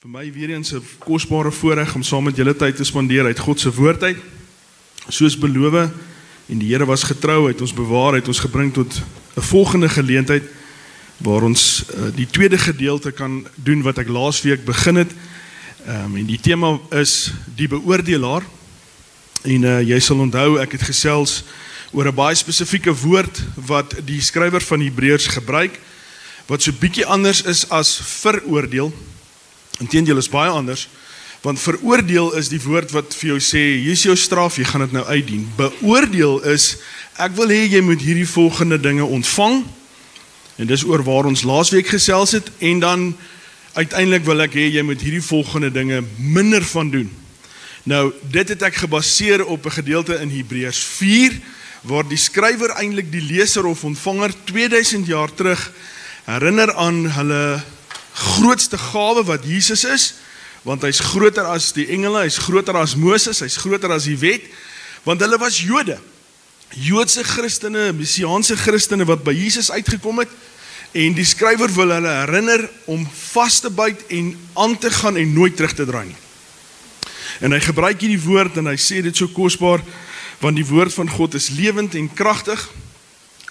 Vir my weer eens 'n kosbare voorreg om saam met julle tyd te spandeer uit God se woord uit. Soos beloof, en die Here was getrou, het ons bewaar, het ons gebring tot 'n volgende geleentheid waar ons die tweede gedeelte kan doen wat ek laasweek begin het. En die tema is die beoordelaar. En jy sal onthou, ek het gesels oor 'n baie spesifieke woord wat die skrywer van Hebreërs gebruik, wat so bietjie anders is as veroordeel. Inteendeel is baie anders, want veroordeel is die woord wat vir jou sê, hier is jou straf, jy gaan dit nou uitdien. Beoordeel is, ek wil hê jy moet hierdie volgende dinge ontvang, en dis oor waar ons laasweek gesels het, en dan uiteindelik wil ek hê jy moet hierdie volgende dinge minder van doen. Nou, dit het ek gebaseer op 'n gedeelte in Hebreërs 4, waar die skrywer eintlik die leser of ontvanger 2000 jaar terug herinner aan hulle grootste gawe wat Jesus is, want hy's groter as die engele, hy's groter as Moses, hy's groter as die wet, want hulle was Jode, Joodse Christene, Messiaanse Christene wat by Jesus uitgekom het, en die skrywer wil hulle herinner om vas te byt en aan te gaan en nooit terug te draai nie. En hy gebruik hierdie woord en hy sê dit so kosbaar, want die woord van God is lewend en kragtig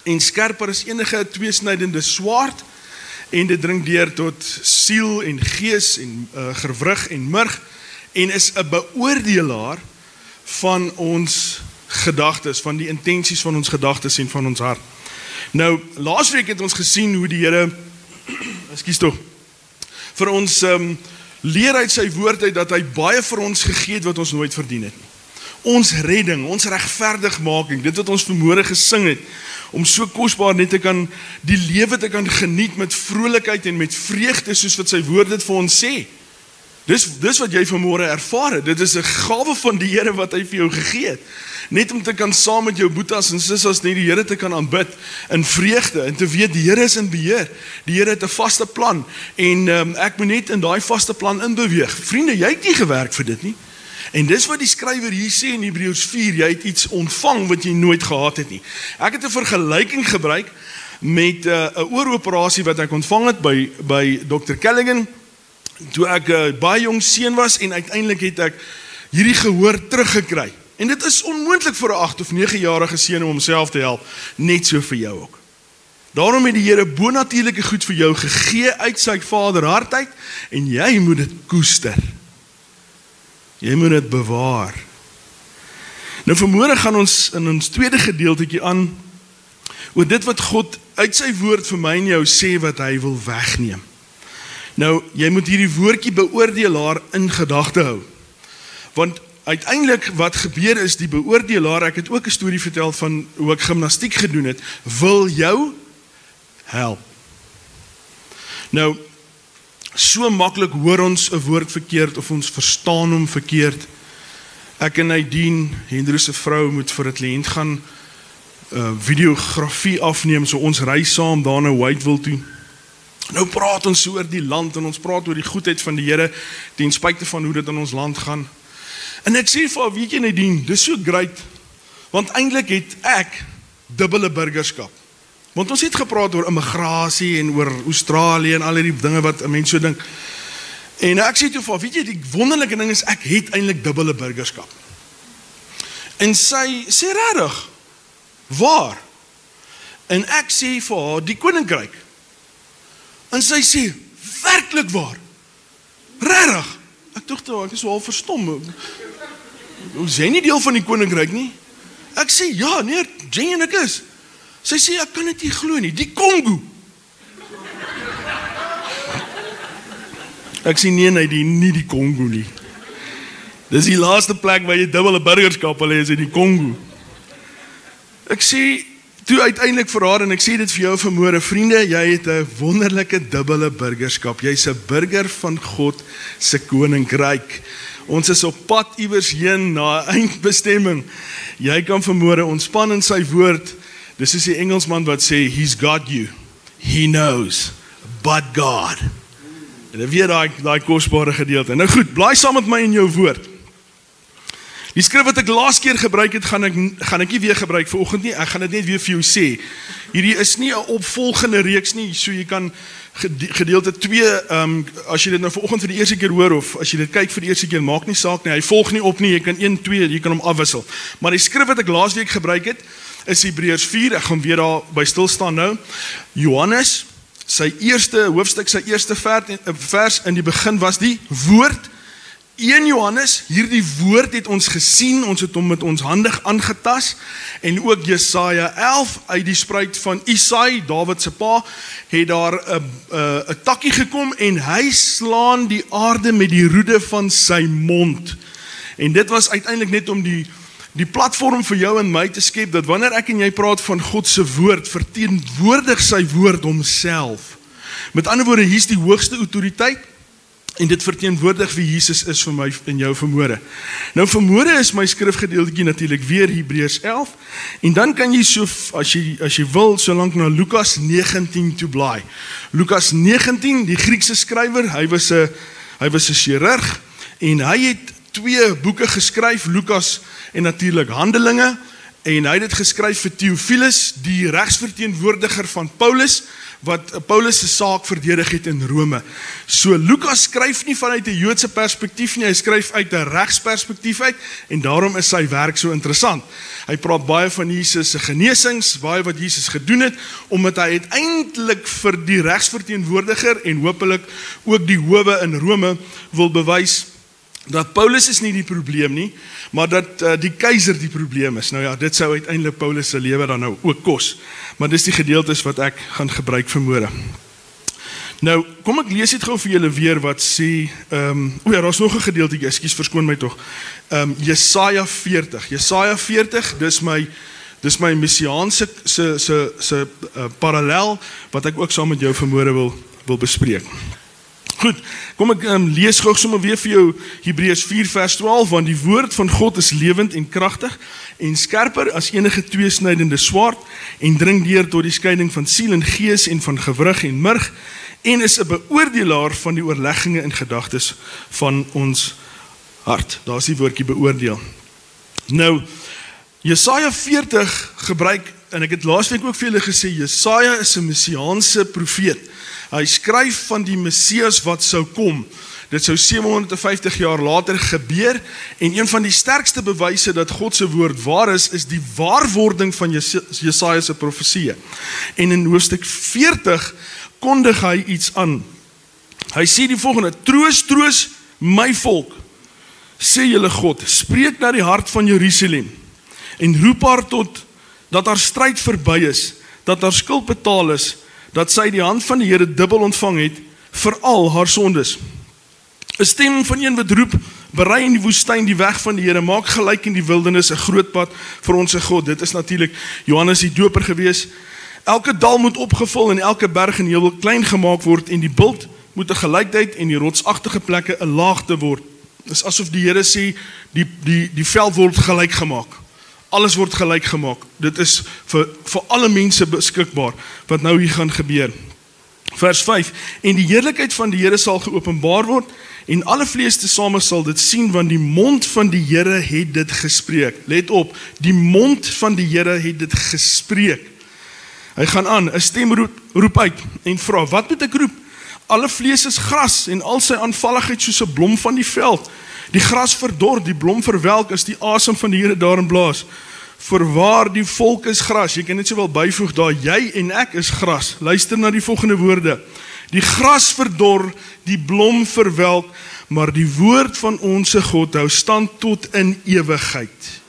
en skerper as enige tweesnydende swaard, en dit dring deur tot siel en gees en gewrig en murg, en is 'n beoordelaar van ons gedagtes, van die intensies van ons gedagtes en van ons hart. Nou, laasweek het ons gesien hoe die Here, vir ons leer uit sy woord uit dat hy baie vir ons gegee het wat ons nooit verdien het nie. Ons redding, ons regverdigmaking, dit wat ons vanmôre gesing het, om so kosbaar net te kan, die lewe te kan geniet met vrolikheid en met vreugde, soos wat sy woord dit vir ons sê. Dis wat jy vanmôre ervaar het, dit is 'n gawe van die Here wat hy vir jou gegee het. Net om te kan saam met jou boetas en sissas net die Here te kan aanbid in vreugde, en te weet die Here is in beheer, die Here het 'n vaste plan, en ek moet net in daai vaste plan inbeweeg. Vriende, jy het nie gewerk vir dit nie. En dis wat die skrywer hier sê in Hebreërs 4, jy het iets ontvang wat jy nooit gehad het nie. Ek het 'n vergelyking gebruik met 'n ooroperasie wat ek ontvang het by Dr. Callaghan, toe ek baie jong seun was, en uiteindelik het ek hierdie gehoor teruggekry. En dit is onmoontlik vir 'n 8 of 9-jarige seun om homself te help, net so vir jou ook. Daarom het die Here bonatuurlike goed vir jou gegee uit sy Vader hart uit, en jy moet dit koester. Jy moet dit bewaar. Nou vanmôre gaan ons in ons tweede gedeeltetjie aan oor dit wat God uit sy woord vir my en jou sê wat hy wil wegneem. Nou, jy moet hierdie woordjie beoordelaar in gedagte hou. Want uiteindelik wat gebeur is, die beoordelaar, ek het ook 'n storie vertel van hoe ek gimnastiek gedoen het, wil jou help. Nou, so maklik hoor ons 'n woord verkeerd of ons verstaan hom verkeerd. Ek en Nadine, Hendro se vrou, moet vir 'n kliënt gaan videografie afneem, so ons ry saam daar na Whiteville toe. Nou praat ons so oor die land, en ons praat oor die goedheid van die Here, ten spyte van hoe dit in ons land gaan. En ek sê vir haar, weet jy Nadine, dis so great, want eintlik het ek dubbele burgerskap. Want ons het gepraat oor immigrasie en oor Australië en al die dinge wat 'n mens so dink. En ek sê toe vir haar, weet jy, die wonderlike ding is, ek het eintlik dubbele burgerskap. En sy sê regtig, waar? En ek sê vir haar, die koninkryk. En sy sê, werklik waar? Regtig? Ek dink ek is wel verstom. Is jy nie deel van die koninkryk nie? Ek sê, ja, nee, Jane en ek is. Sy sê, ek kan dit nie glo nie, die Kongo. Ek sê, nee, nie die Kongo nie. Dis die laaste plek waar jy dubbele burgerskap wil hê, is in die Kongo. Ek sê, toe uiteindelik vir haar, en ek sê dit vir jou vanmôre, vriende, jy het 'n wonderlike dubbele burgerskap. Jy's 'n burger van God se koninkryk. Ons is op pad iewers heen na 'n eindbestemming. Jy kan vanmôre ontspan in sy woord. Dis is die Engelsman wat sê, he's got you. He knows, but God. En dan weer daai kosbare gedeelte. Nou goed, blaai saam met my in jou woord. Die skrif wat ek laas keer gebruik het, gaan ek nie weer gebruik vanoggend nie, ek gaan dit net weer vir jou sê. Hierdie is nie 'n opvolgende reeks nie, so jy kan gedeelte 2, as jy dit nou vanoggend vir die eerste keer hoor, of as jy dit kyk vir die eerste keer, maak nie saak nie, hy volg nie op nie, jy kan 1, 2, jy kan hom afwissel. Maar die skrif wat ek laas week gebruik het, is Hebreërs 4, ek gaan weer daar by stil staan nou. Johannes, sy eerste hoofstuk, sy eerste vers, in die begin was die woord. 1 Johannes, hierdie woord het ons gesien, ons het hom met ons handig aangetas, en ook Jesaja 11, uit die spruit van Isai, Dawid se pa, het daar 'n takkie gekom, en hy slaan die aarde met die roede van sy mond. En dit was uiteindelik net om die platform vir jou en my te skep, dat wanneer ek en jy praat van God se woord, verteenwoordig sy woord homself. Met ander woorde, hier is die hoogste autoriteit, en dit verteenwoordig wie Jesus is vir my en jou vanmôre. Nou vanmôre is my skrifgedeeltjie natuurlik weer Hebreërs 11, en dan kan jy so, as jy wil, so lank na Lukas 19 toe blaai. Lukas 19, die Griekse skrywer, hy was 'n chirurg, en hy het 2 boeke geskryf, Lukas en natuurlik Handelinge, en hy het dit geskryf vir Theophilus, die regsverteenwoordiger van Paulus, wat Paulus se saak verdedig het in Rome. So Lukas skryf nie vanuit 'n Joodse perspektief nie, hy skryf uit 'n regsperspektief uit, en daarom is sy werk so interessant. Hy praat baie van Jesus se genesings, baie wat Jesus gedoen het, omdat hy uiteindelik vir die regsverteenwoordiger en hopelik ook die howe in Rome wil bewys dat Paulus is nie die probleem nie, maar dat die keiser die probleem is. Nou ja, dit sou uiteindelik Paulus se lewe dan nou ook kos. Maar dis die gedeeltes wat ek gaan gebruik vanmôre. Nou, kom ek lees dit gou vir julle weer wat sê, daar's nog 'n gedeeltjie, ekskuus, verskoon my tog. Jesaja 40. Jesaja 40, dis my messiaanse se parallel wat ek ook saam met jou vanmôre wil bespreek. Goed, kom ek lees gou sommer weer vir jou Hebreërs 4 vers 12, want die woord van God is lewend en kragtig en skerper as enige tweesnydende swaard en dring deur tot die skeiding van siel en gees en van gewrig en murg en is 'n beoordelaar van die oorlegginge en gedagtes van ons hart. Daar is die woordjie beoordeel. Nou, Jesaja 40 gebruik, en ek het laasweek ook vir julle gesê, Jesaja is 'n messiaanse profeet. Hy skryf van die Messias wat sou kom. Dit sou 750 jaar later gebeur, en een van die sterkste bewyse dat God se woord waar is die waarwording van Jesaja se profesie. En in hoofstuk 40 kondig hy iets aan. Hy sê die volgende: Troos, troos my volk, sê julle God, spreek na die hart van Jerusalem en roep haar tot dat haar stryd verby is, dat haar skuld betaal is, dat sy die hand van die Here dubbel ontvang het vir al haar sondes. 'n Stem van een wat roep, berei in die woestyn die weg van die Here, maak gelyk in die wildernis 'n groot pad vir ons God. Dit is natuurlik Johannes die Doper gewees. Elke dal moet opgevul en elke berg en heuwel klein gemaak word en die bult moet 'n gelykheid en die rotsagtige plekke 'n laagte word. Dit is asof die Here sê die veld word gelyk gemaak. Alles word gelyk gemaak. Dit is vir alle mense beskikbaar wat nou hier gaan gebeur. Vers 5: En die heerlikheid van die Here sal geopenbaar word en alle vlees tesame sal dit sien, want die mond van die Here het dit gespreek. Let op, die mond van die Here het dit gespreek. Hy gaan aan, 'n stem roep uit en vra, wat moet ek roep? Alle vlees is gras en al sy aanvalligheid soos 'n blom van die veld. Die gras verdor, die blom verwelk as die asem van die Here daarin blaas. Voorwaar die volk is gras. Jy kan net sowel byvoeg daar, jy en ek is gras. Luister na die volgende woorde. Die gras verdor, die blom verwelk, maar die woord van onsse God hou stand tot in ewigheid.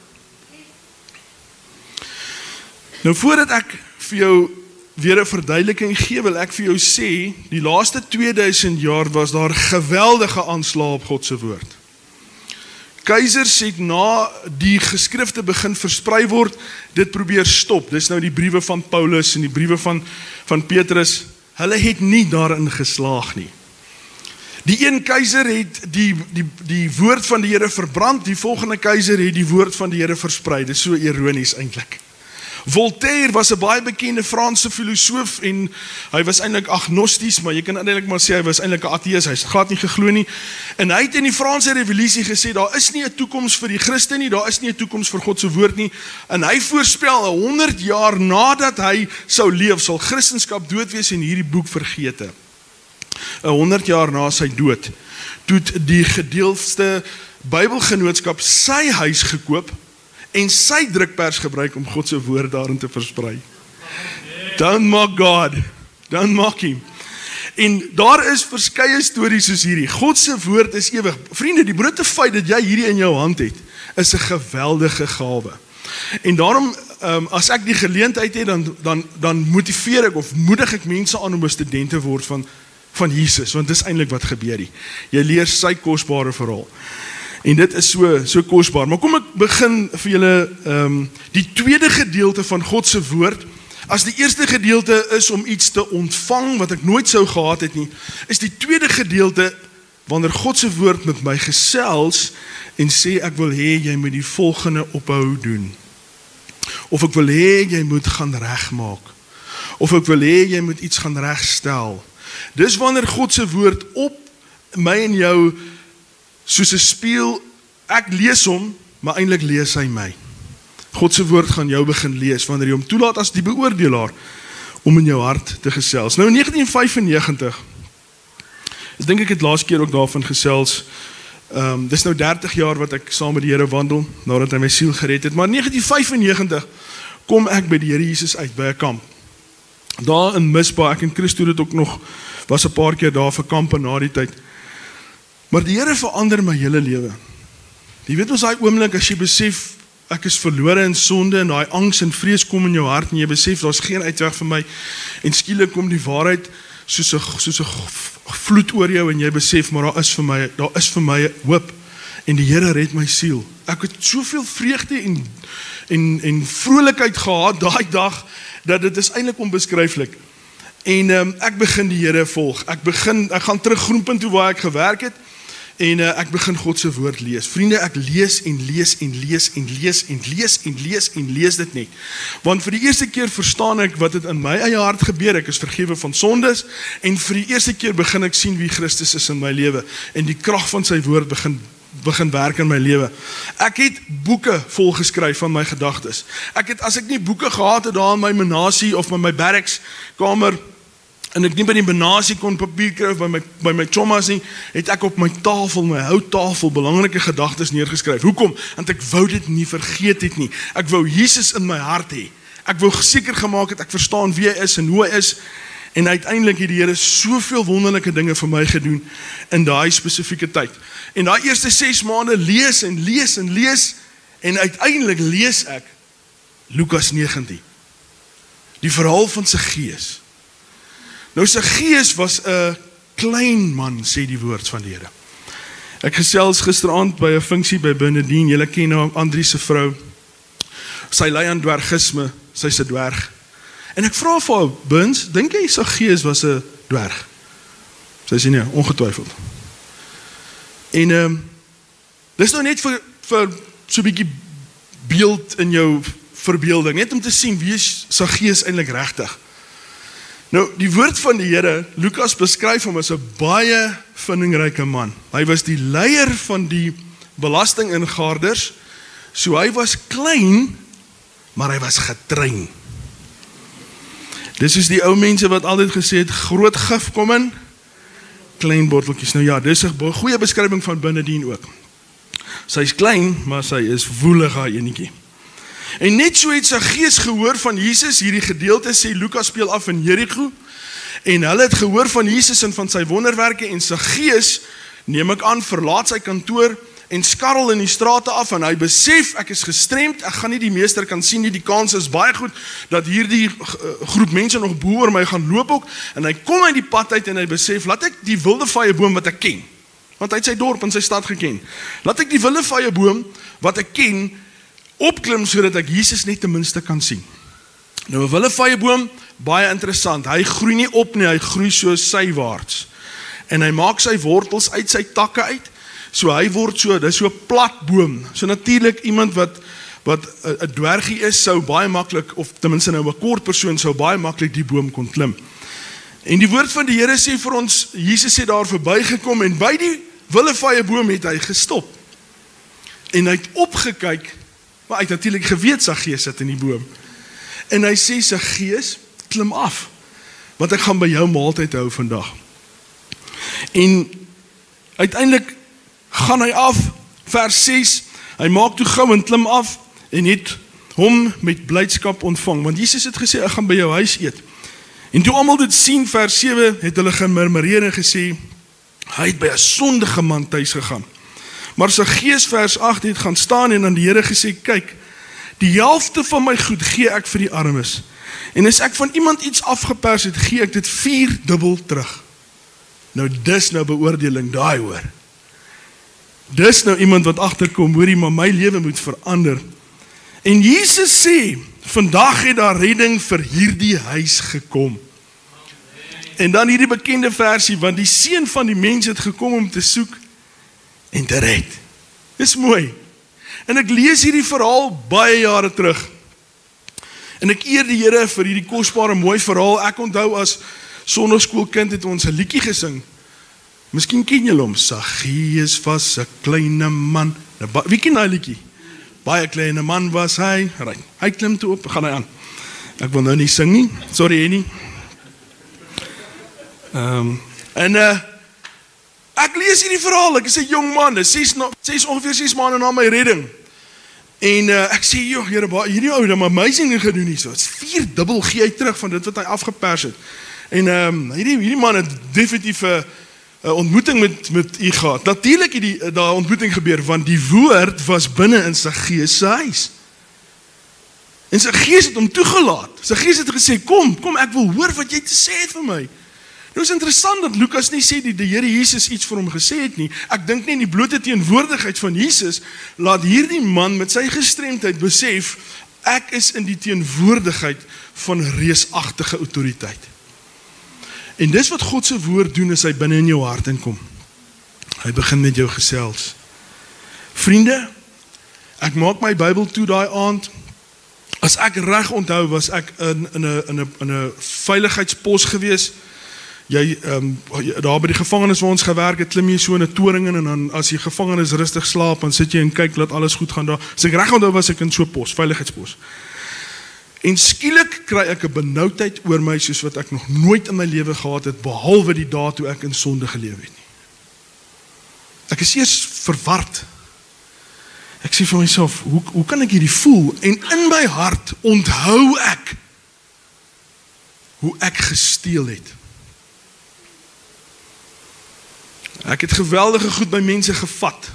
Nou voordat ek vir jou weer 'n verduideliking gee, wil ek vir jou sê, die laaste 2000 jaar was daar geweldige aanslae op God se woord. Keisers het na die geskrifte begin versprei word, dit probeer stop. Dis nou die briewe van Paulus en die briewe van Petrus. Hulle het nie daarin geslaag nie. Die een keiser het die woord van die Here verbrand, die volgende keiser het die woord van die Here versprei. Dit is so ironies eintlik. Voltaire was 'n baie bekende Franse filosoof en hy was eintlik agnosties, maar jy kan eintlik maar sê hy was eintlik 'n ateïs, hy het glad nie geglo nie. En hy het in die Franse revolusie gesê, daar is nie 'n toekoms vir die Christen nie, daar is nie 'n toekoms vir God se woord nie. En hy voorspel 100 jaar nadat hy sou leef, sal Christendom dood wees en hierdie boek vergete. 100 jaar na sy dood, toe die gedeeldste Bybelgenootskap sy huis gekoop en sy drukpers gebruik om God se woord daarin te versprei. Don't mock God, don't mock him. En daar is verskeie stories soos hierdie. God se woord is ewig. Vriende, die blote feit dat jy hierdie in jou hand het, is 'n geweldige gawe. En daarom, as ek die geleentheid het, dan motiveer ek of moedig ek mense aan om 'n student te word van Jesus, want dis eintlik wat gebeur hier. Jy leer sy kosbare verhaal. En dit is so kosbaar. Maar kom ek begin vir julle die tweede gedeelte van God se woord. As die eerste gedeelte is om iets te ontvang wat ek nooit sou gehad het nie, is die tweede gedeelte wanneer God se woord met my gesels en sê ek wil hê jy moet die volgende ophou doen. Of ek wil hê jy moet gaan regmaak. Of ek wil hê jy moet iets gaan regstel. Dis wanneer God se woord op my en jou soos 'n spieël, ek lees hom, maar eintlik lees hy my. God se woord gaan jou begin lees, wanneer jy hom toelaat as die beoordelaar, om in jou hart te gesels. Nou in 1995, dink ek het laas keer ook daarvan gesels, dis nou 30 jaar wat ek saam met die Here wandel, nadat hy my siel gered het, maar in 1995, kom ek by die Here Jesus uit, by 'n kamp. Daar in Mispa, ek en Christo het ook nog, was 'n paar keer daar vir kampe na die tyd. Maar die Here verander my hele lewe. Jy weet ons daai oomblik as jy besef ek is verlore in sonde en daai angs en vrees kom in jou hart en jy besef daar's geen uitweg vir my en skielik kom die waarheid soos 'n vloed oor jou en jy besef maar daar is vir my hoop en die Here red my siel. Ek het soveel vreugde en vrolikheid gehad daai dag dat dit is eintlik onbeskryflik. En ek begin die Here volg. Ek gaan terug Groenpunt toe waar ek gewerk het. En ek begin God se woord lees. Vriende, ek lees en lees en lees en lees en lees en lees en lees dit net. Want vir die eerste keer verstaan ek wat het in my eie hart gebeur. Ek is vergewe van sondes en vir die eerste keer begin ek sien wie Christus is in my lewe en die krag van sy woord begin werk in my lewe. Ek het boeke volgeskryf van my gedagtes. As ek nie boeke gehad het daar in my menasie of my barracks kamer en ek nie by die menasie kon papier kry of by my chommas nie, het ek op my tafel, my houttafel, belangrike gedagtes neergeskryf. Hoekom? Want ek wou dit nie vergeet het nie. Ek wou Jesus in my hart hê. Ek wou seker gemaak het ek verstaan wie hy is en hoe hy is. En uiteindelik het die Here soveel wonderlike dinge vir my gedoen in daai spesifieke tyd. En daai eerste 6 maande lees en lees en lees en uiteindelik lees ek Lukas 19. Die verhaal van Saggeus. Nou Saggeus was 'n klein man, sê die woord van die Here. Ek gesels gisteraand by 'n funksie by Bernardine. Julle ken nou Andries se vrou. Sy ly aan dwergisme, sy's 'n dwerg. En ek vra vir haar, Bins, dink jy Saggeus was 'n dwerg? Sy sê nee, ongetwyfeld. En dis nou net vir so 'n bietjie beeld in jou verbeelding, net om te sien wie is Saggeus eintlik regtig. Nou, die woord van die Here, Lukas beskryf hom as 'n baie vindingryke man. Hy was die leier van die belastingingaarders, so hy was klein, maar hy was getrein. Dis is die ou mense wat altyd gesê het, groot gif kom in, klein botteltjies. Nou ja, dis 'n goeie beskrywing van Bernardine ook. Sy is klein, maar sy is woelig haar enetjie. En net so het Saggeus gehoor van Jesus, hierdie gedeelte sê Lukas speel af in Jerigo, en hulle het gehoor van Jesus en van sy wonderwerke, en Saggeus, neem ek aan, verlaat sy kantoor, en skarrel in die strate af, en hy besef, ek is gestremd, ek gaan nie die meester kan sien nie, die kans is baie goed, dat hierdie groep mense nog bo oor my gaan loop ook, en hy kom uit die pad uit, en hy besef, laat ek die wilde vyeboom wat ek ken, want hy het sy dorp en sy stad geken, laat ek die wilde vyeboom wat ek ken, opklim sodat ek Jesus net ten minste kan sien. Nou 'n wilde vyeboom, baie interessant. Hy groei nie op nie, hy groei so sywaarts. En hy maak sy wortels uit sy takke uit. So hy word so, dis so 'n plat boom. So natuurlik iemand wat wat 'n dwergie is, sou baie maklik, of ten minste nou 'n kort persoon, sou baie maklik die boom kon klim. En die woord van die Here sê vir ons, Jesus het daar verbygekom en by die willevye boom het hy gestop. En hy het opgekyk, maar hy het natuurlik geweet Saggeus sit in die boom. En hy sê, Saggeus, klim af, want ek gaan by jou maaltyd hou vandag. En uiteindelik gaan hy af, vers 6, hy maak toe gou en klim af, en het hom met blydskap ontvang, want Jesus het gesê, ek gaan by jou huis eet. En toe almal dit sien, vers 7, het hulle gemurmureer en gesê, hy het by 'n sondige man tuis gegaan. Maar Saggeus, vers 8, het gaan staan en aan die Here gesê, kyk, die helfte van my goed gee ek vir die armes. En as ek van iemand iets afgepers het, gee ek dit 4-dubbel terug. Nou dis nou beoordeling daai hoor. Dis nou iemand wat agterkom, hoorie, maar my lewe moet verander. En Jesus sê, vandag het daar redding vir hierdie huis gekom. En dan hierdie bekende versie, want die seun van die mens het gekom om te soek en te red. Dis mooi. En ek lees hierdie verhaal baie jare terug. En ek eer die Here vir hierdie kosbare mooi verhaal. Ek onthou as sonnaskoolkind het ons 'n liedjie gesing. Miskien ken julle hom. Saggeus was 'n klein man. Wie ken daai liedjie? Baie kleine man was hy. Hy klim toe op, gaan hy aan. Ek wil nou nie sing nie. Sorry Henny. Ek lees hierdie verhaal, ek is 'n jong man, ongeveer 6 maande na my redding. En ek sê, joh, Here, hierdie ou het 'n amazing gedoen hier so. Dit's 4-dubbel gee hy terug van dit wat hy afgepers het. En hierdie man het definitief 'n ontmoeting met u gehad. Natuurlik het daar ontmoeting gebeur, want die woord was binne in Saggeus se huis. En Saggeus het hom toegelaat. Saggeus het gesê, kom, ek wil hoor wat jy te sê het vir my. Nou is interessant dat Lukas nie sê die Here Jesus iets vir hom gesê het nie. Ek dink nie in die blote teenwoordigheid van Jesus laat hierdie man met sy gestremdheid besef, ek is in die teenwoordigheid van reusagtige autoriteit. En dis wat God se woord doen as hy binne in jou hart inkom. Hy begin met jou gesels. Vriende, ek maak my Bybel toe daai aand. As ek reg onthou, was ek in 'n veiligheidspos gewees. Jy daar by die gevangenis waar ons gewerk het, klim jy so in 'n toring in, en dan as die gevangenes rustig slaap, dan sit jy en kyk laat alles goed gaan daar. As ek reg onthou, was ek in so 'n pos, veiligheidspos. En skielik kry ek 'n benoudheid oor my soos wat ek nog nooit in my lewe gehad het, behalwe die dae toe ek in sonde geleef het nie. Ek is eers verward. Ek sê vir myself, hoe kan ek hierdie voel? En in my hart onthou ek hoe ek gesteel het. Ek het geweldige goed by mense gevat.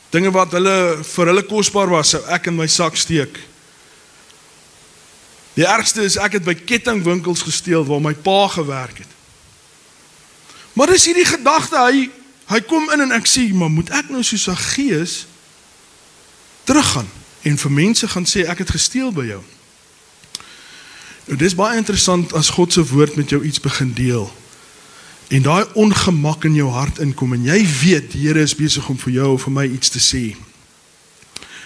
Dinge wat vir hulle kosbaar was, sou ek in my sak steek. Die ergste is, ek het by kettingwinkels gesteel waar my pa gewerk het. Maar dis hierdie gedagte, hy kom in en ek sê, maar moet ek nou soos Saggeus teruggaan en vir mense gaan sê, ek het gesteel by jou? Nou, dis baie interessant as God se woord met jou iets begin deel. En daai ongemak in jou hart inkom, en jy weet, die Here is besig om vir jou of vir my iets te sê.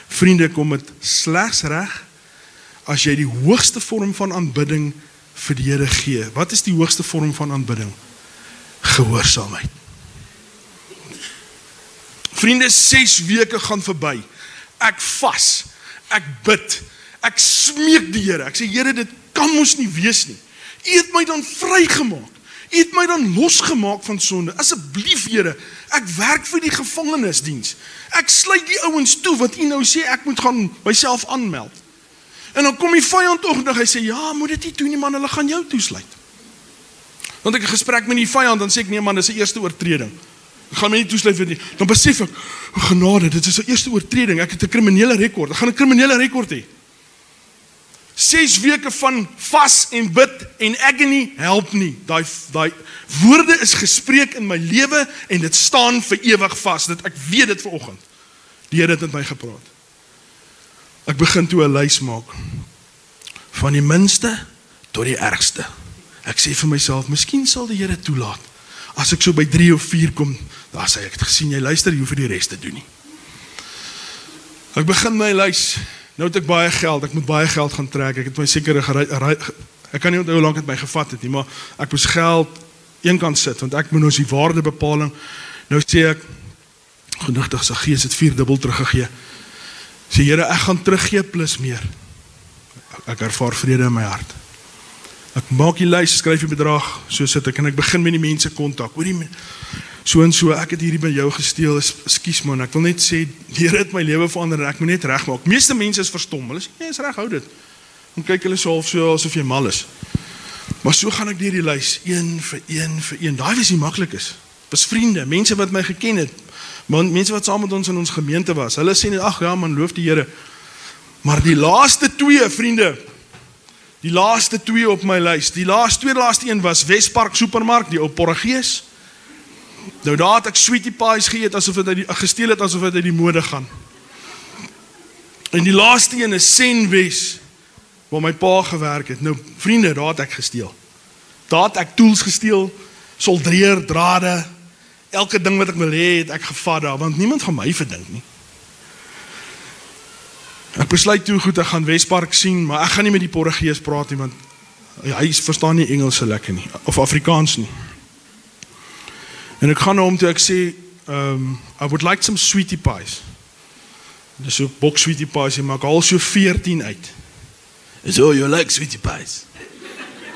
Vriende, kom dit slegs reg, as jy die hoogste vorm van aanbidding vir die Here gee. Wat is die hoogste vorm van aanbidding? Gehoorsaamheid. Vriende, 6 weke gaan verby. Ek vas, ek bid, ek smeek die Here. Ek sê, Here, dit kan mos nie wees nie. U het my dan vrygemaak. U het my dan losgemaak van sonde. Asseblief, Here, ek werk vir die gevangenisdiens. Ek sluit die ouens toe wat u nou sê ek moet gaan myself aanmeld. En dan kom die vyand tog en hy sê, ja, moet dit nie doen nie man, hulle gaan jou toesluit. Dan het ek 'n gesprek met die vyand, dan sê ek, nee man, dis 'n eerste oortreding. Ek gaan my nie toesluit vir nie. Dan besef ek, genade, dit is 'n eerste oortreding. Ek het 'n kriminele rekord. Ek gaan 'n kriminele rekord hê. 6 weke van vas en bid en agony help nie. Daai woorde is gespreek in my lewe en dit staan vir ewig vas. Ek weet dit vanoggend. Die Here het met my gepraat. Ek begin toe 'n lys maak. Van die minste tot die ergste. Ek sê vir myself, miskien sal die Here toelaat. As ek so by 3 of 4 kom, dan sê ek het gesien, jy luister, jy hoef vir die res te doen nie. Ek begin my lys. Nou het ek baie geld, ek moet baie geld gaan trek, ek het my sekere ek kan nie onthou hoe lang het my gevat het nie, maar ek moes geld een kant sit, want ek moet nou die waardebepaling, nou sê ek, genigtig, sy gees het 4 dubbel teruggegee, sê Here, ek gaan teruggee plus meer, ek ervaar vrede in my hart, ek maak die lys, skryf die bedrag, so sit ek, en ek begin met die mense kontak, hoor die so en so, ek het hierdie by jou gesteel, ekskuus man, ek wil net sê, die Here het my lewe verander, en ek moet net reg maak, meeste mense is verstom, hulle sê, nee, is reg, hou dit, en kyk hulle so asof jy mal is, maar so gaan ek deur die lys, een vir een, daai was nie maklik is, was vriende, mense wat my geken het, mense wat saam met ons in ons gemeente was, hulle sê net, ag ja man, loof die Here, maar die laaste 2, vriende, die laaste 2 op my lys, die laaste een was Westpark Supermark, die ou Porregees, nou daar het ek sweetie pies geëet, gesteel het asof het uit die mode gaan, en die laaste een is Senwes, waar my pa gewerk het, nou vriende, daar het ek gesteel, daar het ek tools gesteel, soldreer, drade, elke ding wat ek wil hê, het ek gevat daar, want niemand gaan my verdink nie. Ek besluit toe goed, ek gaan Westpark sien, maar ek gaan nie met die Porregees praat nie, want hy verstaan nie Engels so lekker nie, of Afrikaans nie. En ek gaan na hom toe, ek sê, I would like some sweetie pies. Dis so box sweetie pies, maar ek haal so 14 uit. So, you like sweetie pies?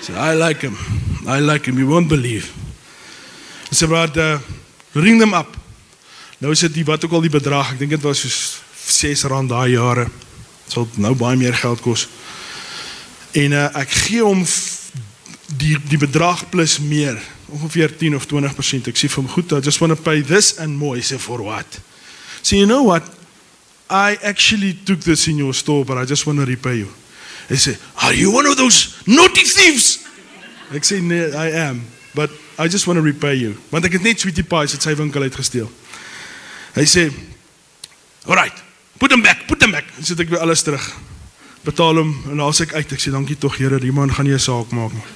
So, I like them, you won't believe. So, ring them up. Nou is dit wat ook al die bedrag, ek dink het was soos R6 daai jare, het sal nou baie meer geld kost. En ek gee hom die bedrag plus meer, ongeveer 10 of 20%, ek sê vir hom, goed, I just want to pay this and more, hy sê, for what? So, you know what, I actually took this in your store, but I just want to repay you. Hy sê, are you one of those naughty thieves? Ek sê, nee, I am, but I just want to repay you. Want ek het net sweetie pies het sy winkel uitgesteel. Hy sê, alright, put them back. En sit ek weer alles terug. Betaal hom, en als ek uit, ek sê, dankie toch Here, die man gaan nie 'n saak maak nie.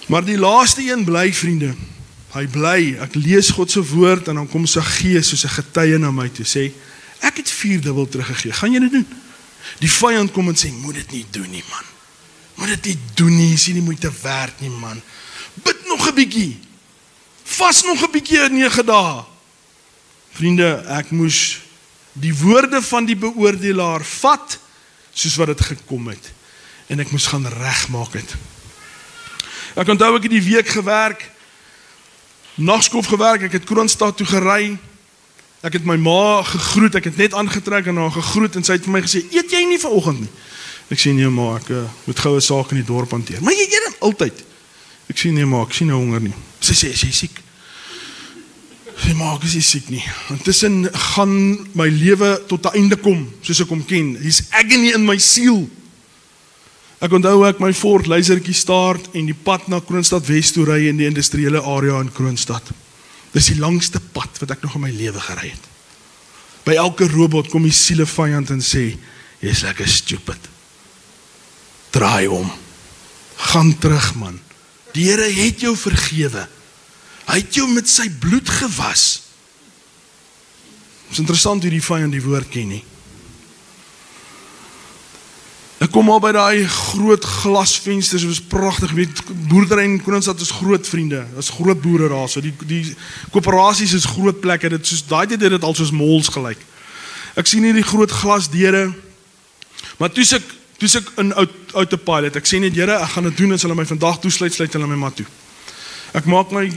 Maar die laaste een bly, vriende, hy bly, ek lees God se woord, en dan kom sy gees soos 'n getuie na my toe, sê, ek het 4 dubbel teruggegee, gaan jy dit doen? Die vyand kom en sê, moet dit nie doen nie man, moet dit nie doen nie, is nie moeite werd nie man, bid nog 'n bietjie, vas nog 'n bietjie 9 dae, vriende, ek moes die woorde van die beoordelaar vat, soos wat het gekom het, en ek moes gaan regmaak het. Ek onthou ek het die week gewerk, nagskof gewerk, ek het Kroonstad toe gery, ek het my ma gegroet, ek het net aangetrek en haar gegroet, en sy het vir my gesê, eet jy nie vanoggend nie? Ek sê, nee ma, ek moet gou 'n saak in die dorp hanteer, maar jy eet dan altyd. Ek sê, nee ma, ek sien nou honger nie. Sy sê, is jy siek? Ek sê, ma, ek is nie siek nie. Intussen gaan my lewe tot 'n einde kom, soos ek hom ken. Hier's agony in my siel. Ek onthou ek my Ford luisertjie start en die pad na Kroonstad West toe ry in die industriële area in Kroonstad. Dis die langste pad wat ek nog in my lewe gery het. By elke robot kom die sielevijand en sê, jy's lekker stupid. Draai om. Gaan terug man. Die Here het jou vergewe. Hy het jou met sy bloed gewas. Het is interessant hoe die vyand die woord ken nie. Ek kom al by die groot glasvensters, dit is prachtig, weet, boerdery in Kroonstad is groot vriende, dit is groot boere daar, so die koöperasies is groot plekke, daai tyd het dit al soos malls gelyk. Ek sien hier die groot glasdeure, maar toe ek in autopilot, ek sê net, Here, ek gaan dit doen, as hulle my vandag toesluit, sluit hulle my maar toe. Ek maak my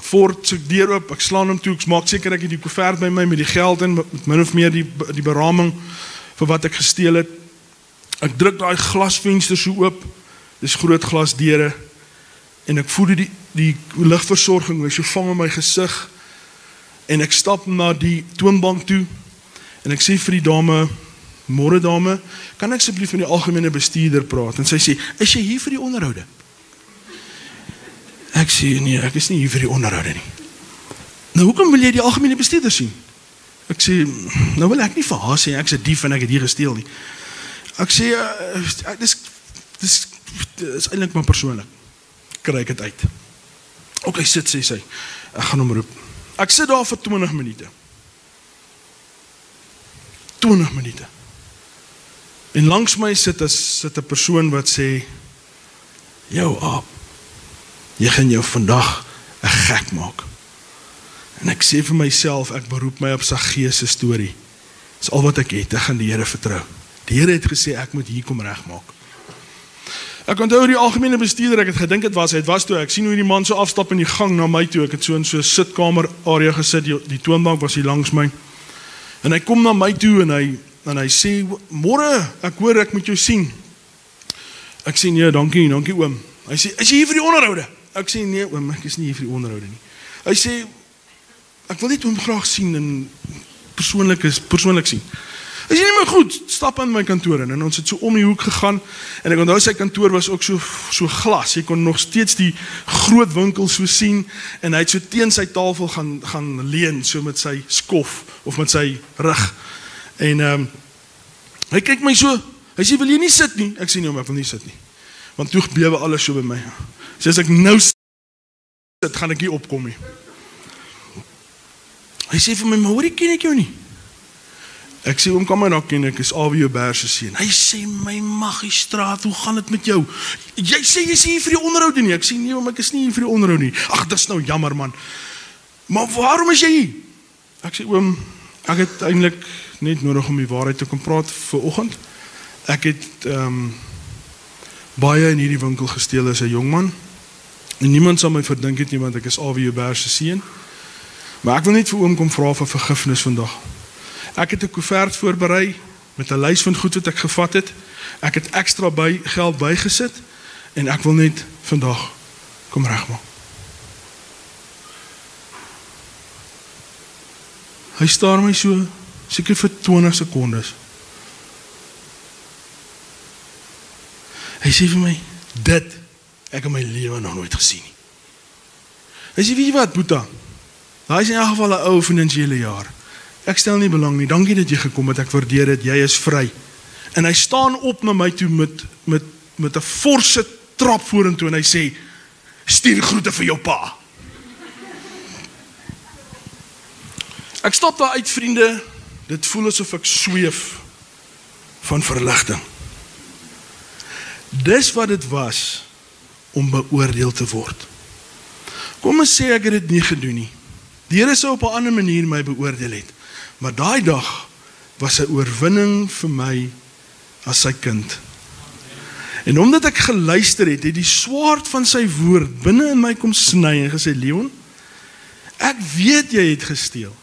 Ford se deur oop, ek slaan hom toe, ek maak seker ek het die koevert by my, met die geld in, met min of meer die beraming, vir wat ek gesteel het. Ek druk daai glasvenster so oop, dis groot glasdeure, en ek voel die ligversorging, so vang in my gesig, en ek stap na die toonbank toe, en ek sê vir die dame, môre dame, kan ek asseblief met die algemene bestuurder praat, en sy sê, is jy hier vir die onderhoude? Ek sê, nee, ek is nie hier vir die onderhoude nie. Nou, hoekom wil jy die algemene bestuurder sien? Ek sê, nou wil ek nie vir haar sê, ek is 'n dief en ek het hier gesteel nie. Ek sê, dis eintlik maar persoonlik. Kry ek het uit. Ok, sit, sê sy. Ek gaan hom roep. Ek sit daar vir 20 minute. 20 minute. En langs my sit 'n persoon wat sê, jou Aap, jy gaan jou vandag 'n gek maak. En ek sê vir myself, ek beroep my op Saggeus se storie. Dis al wat ek het, ek gaan die Here vertrou. Die Here het gesê, ek moet hier kom regmaak. Ek onthou die algemene bestuurder, ek het gedink het was toe, ek sien hoe die man so afstap in die gang na my toe, ek het so in so 'n sitkamer area gesit, die toonbank was hier langs my, en hy kom na my toe, en hy sê, môre, ek hoor ek moet jou sien. Ek sê, nee, dankie oom. Hy sê, is jy hier vir die onderhoude? Ek sê, nee oom, ek is nie hier vir die onderhoude nie. Hy sê, ek wil net oom graag sien, en persoonlik sien. Hy sê, nee, maar goed, stap in my kantoor in, en ons het so om die hoek gegaan, en ek onthou sy kantoor was ook so glas, jy kon nog steeds die groot winkel so sien, en hy het so teen sy tafel gaan leun, so met sy skof, of met sy rug, en hy kyk my so, hy sê, wil jy nie sit nie? Ek sê, nee, ek wil nie sit nie, want toe bewe alles so by my. Hy sê, as ek nou sit, gaan ek nie opkom nie. Hy sê vir my, maar hoor, ken ek jou nie? Ek sê, oom, kan my nou ken, ek is A.W. Joubert se seun. Hy sê, my magistraat, hoe gaan dit met jou? Jy sê, jy is hier vir die onderhoud nie. Ek sê, nee, oom, ek is nie hier vir die onderhoud nie. Ag, dis nou jammer, man. Maar waarom is jy hier? Ek sê, oom, ek het eintlik net nodig om die waarheid te kom praat vir oggend. Ek het baie in hierdie winkel gesteel as 'n jong man. En niemand sal my verdink het nie, want ek is A.W. Joubert se seun. Maar ek wil net vir oom kom vra vir vergifnis vandag. Ek het 'n koevert voorberei met 'n lys van goed wat ek gevat het. Ek het ekstra geld bygesit en ek wil net vandag kom regmaak. Hy staar my so, seker vir 20 sekondes. Hy sê vir my, dit ek in my lewe nog nooit gesien nie. Hy sê, weet jy wat, Boeta? Daai is in elk geval 'n ou finansiële jaar. Ek stel nie belang nie, dankie dat jy gekom het, ek waardeer dit, jy is vry. En hy staan op na my toe met 'n forse trap vorentoe en hy sê, stuur groete vir jou pa. Ek stap daar uit, vriende, dit voel asof ek sweef van verligting. Dis wat dit was om beoordeel te word. Kom ons sê ek het dit nie gedoen nie. Die Here sou op 'n ander manier my beoordeel het. Maar daai dag was 'n oorwinning vir my as sy kind. En omdat ek geluister het, het die swaard van sy woord binne in my kom sny en gesê, Leon, ek weet jy het gesteel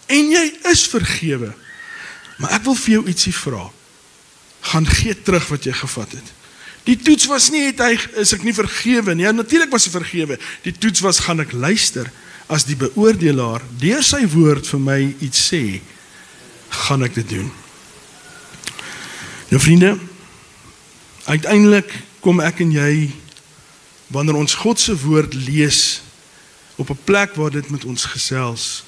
en jy is vergewe, maar ek wil vir jou ietsie vra. Gaan gee terug wat jy gevat het. Die toets was nie, is ek nie vergewe nie. Ja, natuurlik was ek vergewe. Die toets was, gaan ek luister. As die beoordelaar deur sy woord vir my iets sê, gaan ek dit doen. Nou vriende, uiteindelik kom ek en jy, wanneer ons God se woord lees, op 'n plek waar dit met ons gesels.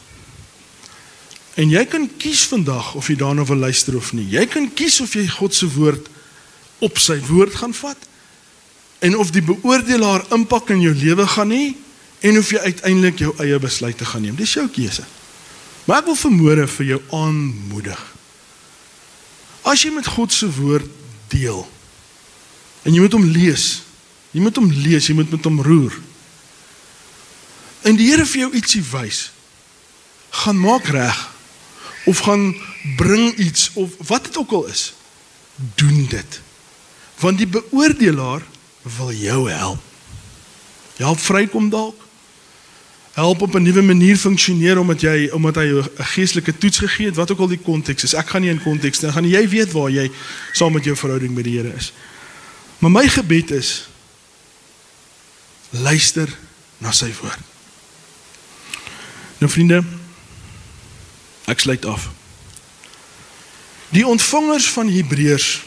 En jy kan kies vandag of jy daarna wil luister of nie. Jy kan kies of jy God se woord op sy woord gaan vat, en of die beoordelaar impak in jou lewe gaan hê, en of jy uiteindelik jou eie besluite gaan neem. Dis jou keuse. Maar ek wil vanmôre vir jou aanmoedig. As jy met God se woord deel, en jy moet hom lees, jy moet met hom roer, en die Here vir jou ietsie wys, gaan maak reg, of gaan bring iets, of wat dit ook al is, doen dit. Want die beoordelaar wil jou help. Help vrykom dalk, help op 'n nuwe manier funksioneer, omdat hy jou 'n geestelike toets gegee het, wat ook al die konteks is. Ek gaan nie in konteks, dan gaan jy weet waar jy saam met jou verhouding met die Here is. Maar my gebed is, luister na sy woord. Nou vriende, ek sluit af. Die ontvangers van Hebreërs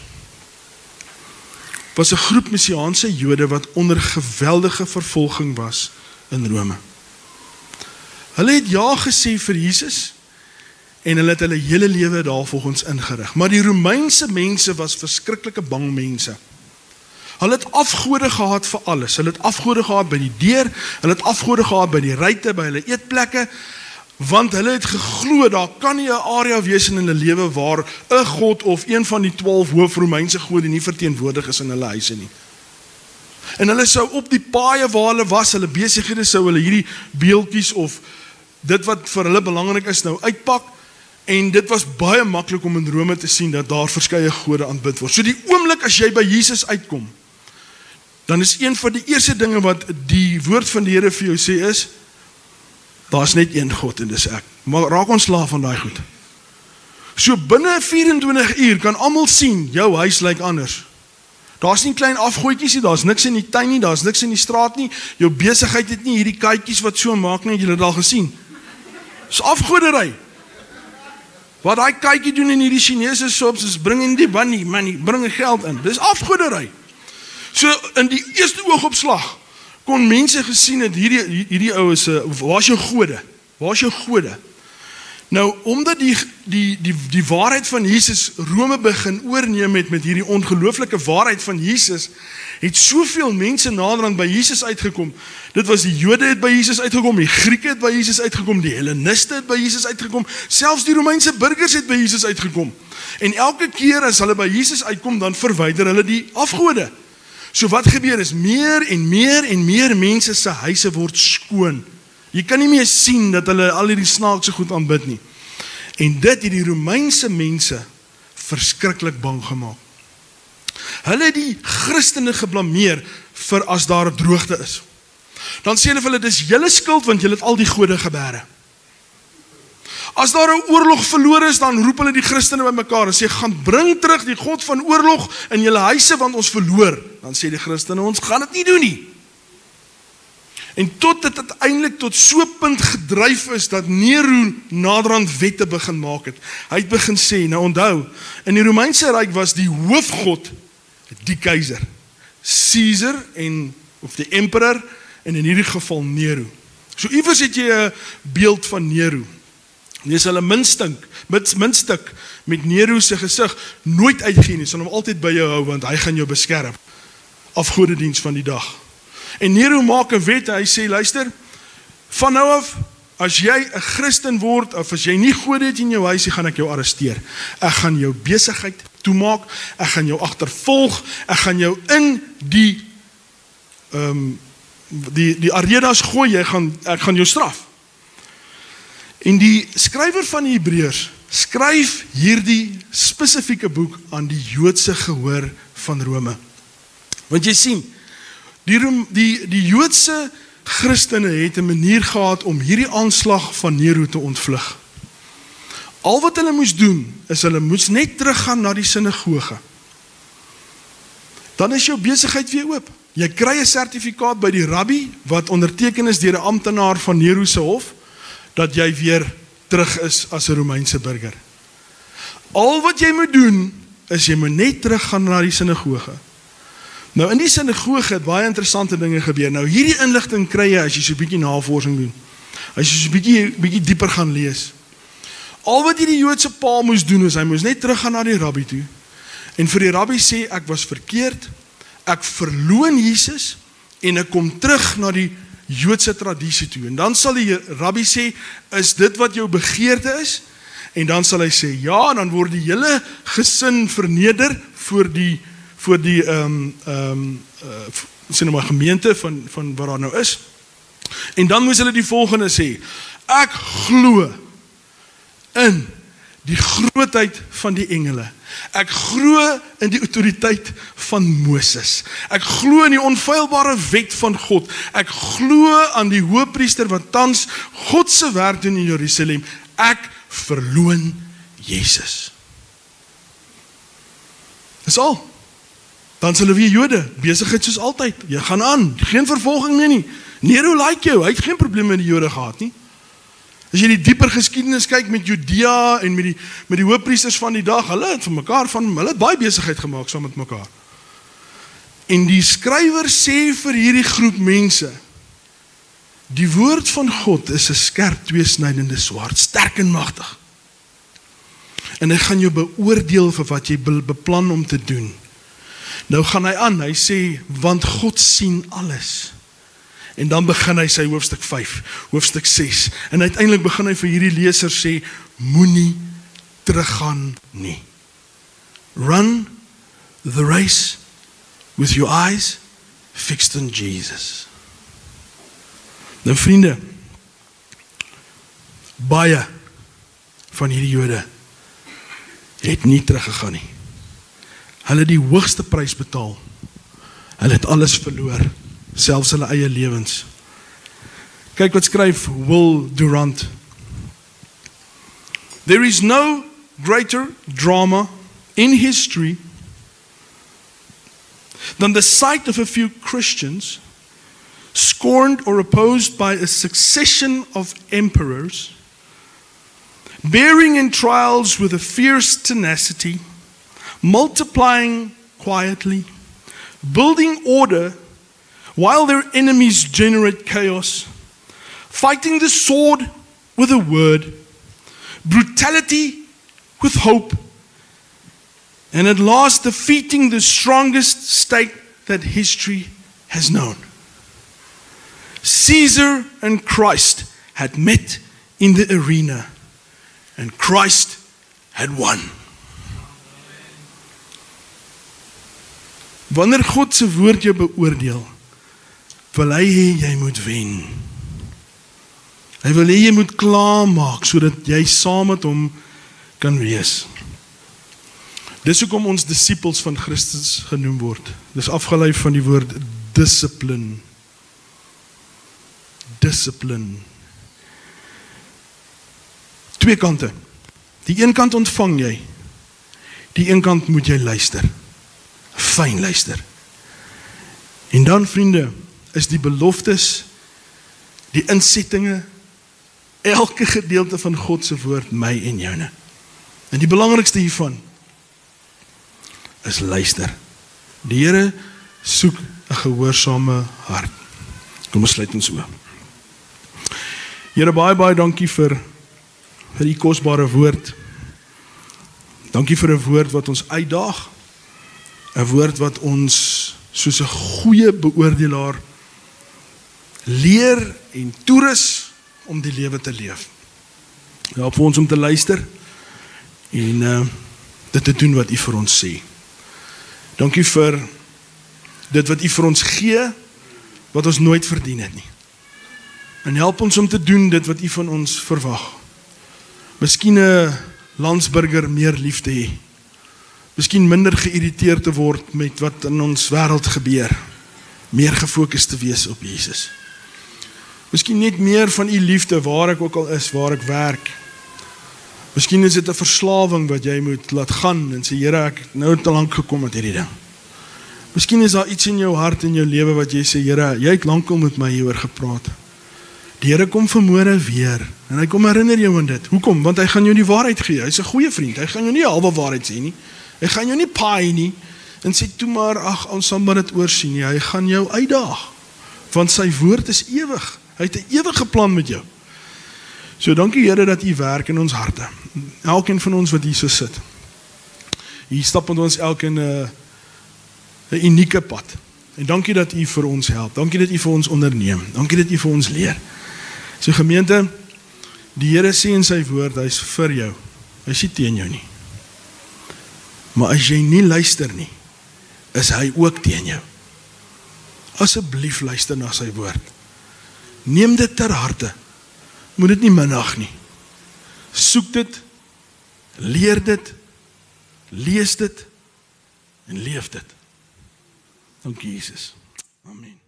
was 'n groep Messiaanse Jode wat onder geweldige vervolging was in Rome. Hulle het ja gesê vir Jesus en hulle het hulle hele lewe daarvolgens ingerig. Maar die Romeinse mense was verskriklike bang mense. Hulle het afgode gehad vir alles. Hulle het afgode gehad by die deur, hulle het afgode gehad by die ruitte, by hulle eetplekke. Want hulle het geglo, daar kan nie 'n area wees in hulle lewe waar 'n God of een van die 12 hoof Romeinse gode nie verteenwoordig is in hulle huise nie. En hulle sou op die paaie waar hulle was, hulle besighede, sou hulle hierdie beeldjies of dit wat vir hulle belangrik is nou uitpak, en dit was baie maklik om in Rome te sien dat daar verskeie gode aanbid word. So die oomblik as jy by Jesus uitkom, dan is een van die eerste dinge wat die woord van die Here vir jou sê is, daar is net een God en dis ek. Maar raak ontslaaf van daai goed. So binne 24 uur kan almal sien, jou huis lyk anders. Daar's nie klein afgooitjies nie, daar's niks in die tuin nie, daar's niks in die straat nie, jou besigheid het nie hierdie katjies wat so maak nie, het julle dit al gesien. Dis afgodery. Wat daai katjie doen in hierdie Chinese shops is bring in die money, bring geld in. Dis afgodery. So in die eerste oogopslag kon mense gesien het, hierdie ou is, waar is jou gode? Waar is jou gode? Nou, omdat die waarheid van Jesus Rome begin oorneem met hierdie ongelooflike waarheid van Jesus, het soveel mense naderhand by Jesus uitgekom. Dit was die Jode het by Jesus uitgekom, die Grieke het by Jesus uitgekom, die Helleniste het by Jesus uitgekom, selfs die Romeinse burgers het by Jesus uitgekom. En elke keer as hulle by Jesus uitkom, dan verwyder hulle die afgode. So wat gebeur is, meer en meer mense se huise word skoon. Jy kan nie meer sien dat hulle al hierdie snaakse goed aanbid nie. En dit het die Romeinse mense verskriklik bang gemaak. Hulle het die Christene geblameer vir as daar 'n droogte is. Dan sê hulle vir hulle, dis julle skuld want julle het al die gode gebeere. As daar 'n oorlog verloor is, dan roep hulle die Christene by mekaar en sê, gaan bring terug die God van oorlog in julle huise want ons verloor. Dan sê die Christene, ons gaan dit nie doen nie. En tot dit uiteindelik tot so punt gedryf is, dat Nero naderhand wette begin maak het. Hy het begin sê, nou onthou, in die Romeinse Ryk was die hoofgod die keiser. Caesar of die emperor, en in hierdie geval Nero. So iewers het jy 'n beeld van Nero. Lees hulle muntstuk met Nero se gesig nooit uitgee nie, sal hom altyd by jou hou, want hy gaan jou beskerm. Afgodediens van die dag. En Nero maak 'n wet, hy sê, luister, van nou af, as jy 'n Christen word, of as jy nie gode het in jou huis, gaan ek jou arresteer. Ek gaan jou besigheid toemaak, ek gaan jou agtervolg, ek gaan jou in die arenas gooi, ek gaan jou straf. En die skrywer van die Hebreërs skryf hierdie spesifieke boek aan die Joodse gehoor van Rome. Want jy sien, die Joodse Christene het 'n manier gehad om hierdie aanslag van Nero te ontvlug. Al wat hulle moes doen, is hulle moes net teruggaan na die sinagoge. Dan is jou besigheid weer oop. Jy kry 'n sertifikaat by die rabbi, wat onderteken is deur 'n amptenaar van Nero se hof, dat jy weer terug is as 'n Romeinse burger. Al wat jy moet doen, is jy moet net teruggaan na die sinagoge. Nou in die sinagoge het baie interessante dinge gebeur. Nou hierdie inligting kry jy as jy so 'n bietjie navorsing doen. As jy so 'n bietjie dieper gaan lees. Al wat hierdie Joodse pa moes doen, is hy moes net teruggaan na die rabbi toe. En vir die rabbi sê, ek was verkeerd, ek verloon Jesus, en ek kom terug na die Joodse tradisie toe. En dan sal die rabbi sê, is dit wat jou begeerte is? En dan sal hy sê, ja, dan word die hele gesin verneder voor die gemeente van waar daar nou is. En dan moes hulle die volgende sê, ek glo in die grootheid van die engele. Ek glo in die autoriteit van Moses. Ek glo in die onfeilbare wet van God. Ek glo aan die hoëpriester wat tans God se werk doen in Jerusalem. Ek verloon Jesus. Dis al. Dan sal hulle weer Jode, besigheid soos altyd. Jy gaan aan, geen vervolging meer nie. Nero like jou, hy het geen probleem met die Jode gehad nie. As jy die dieper geskiedenis kyk met Judea en met die hoëpriesters van die dag, hulle het baie besigheid gemaak saam met mekaar. En die skrywer sê vir hierdie groep mense, die woord van God is 'n skerp tweesnydende swaard, sterk en magtig. En hy gaan jou beoordeel vir wat jy beplan om te doen. Nou gaan hy aan, hy sê, want God sien alles. En dan begin hy sy hoofstuk 5, hoofstuk 6. En uiteindelik begin hy vir hierdie leser sê, moenie teruggaan nie. Run the race with your eyes fixed on Jesus. Nou vriende, baie van hierdie Jode het nie teruggegaan nie. Hulle het die hoogste prys betaal. Hulle het alles verloor, selfs hulle eie lewens. Kyk wat skryf Will Durant. There is no greater drama in history than the sight of a few Christians scorned or opposed by a succession of emperors, bearing in trials with a fierce tenacity, multiplying quietly, building order while their enemies generate chaos, fighting the sword with a word, brutality with hope, and at last defeating the strongest state that history has known. Caesar and Christ had met in the arena, and Christ had won. Wanneer God se woord jou beoordeel, wil hy hê jy moet wen. Hy wil hê jy moet klaarmaak sodat jy saam met hom kan wees. Dis hoekom ons disippels van Christus genoem word. Dis afgelei van die woord dissipline. Discipline. Twee kante. Die een kant ontvang jy. Die een kant moet jy luister. Fyn luister. En dan vriende, is die beloftes, die insettinge, elke gedeelte van God se woord my en joune. En die belangrikste hiervan is luister. Die Here soek 'n gehoorsame hart. Kom ons sluit ons oë. Here, baie dankie vir die kosbare woord. Dankie vir 'n woord wat ons uitdaag. 'n Woord wat ons soos 'n goeie beoordelaar leer en toerus om die lewe te leef. Help vir ons om te luister en dit te doen wat U vir ons sê. Dankie vir dit wat U vir ons gee, wat ons nooit verdien het nie. En help ons om te doen dit wat U van ons verwag. Miskien 'n landsburger meer lief te hê. Miskien minder geïrriteerd te word met wat in ons wêreld gebeur. Meer gefokus te wees op Jesus. Miskien net meer van U liefde waar ek ook al is, waar ek werk. Miskien is dit 'n verslawing wat jy moet laat gaan en sê, Here, ek het nou te lank gekom met hierdie ding. Miskien is daar iets in jou hart en jou lewe wat jy sê, Here, jy het lankal met my hieroor gepraat. Die Here kom vanmôre weer en hy kom herinner jou aan dit. Hoekom? Want hy gaan jou die waarheid gee. Hy's 'n goeie vriend. Hy gaan jou nie 'n halwe waarheid sê nie. Hy gaan jou nie paai nie en sê toe maar, ag, ons sal maar dit oorsien nie. Hy gaan jou uitdaag. Want sy woord is ewig. Hy het 'n ewige plan met jou. So dankie Here dat U werk in ons harte. Elkeen van ons wat hier so sit. Hier stap met ons elkeen 'n unieke pad. En dankie dat U vir ons help. Dankie dat U vir ons onderneem. Dankie dat U vir ons leer. So gemeente, die Here sê in sy woord, hy's vir jou. Hy sê teen jou nie. Maar as jy nie luister nie, is hy ook teen jou. Asseblief luister na sy woord. Neem dit ter harte. Moet dit nie minag nie. Soek dit, leer dit, lees dit en leef dit. Dankie Jesus. Amen.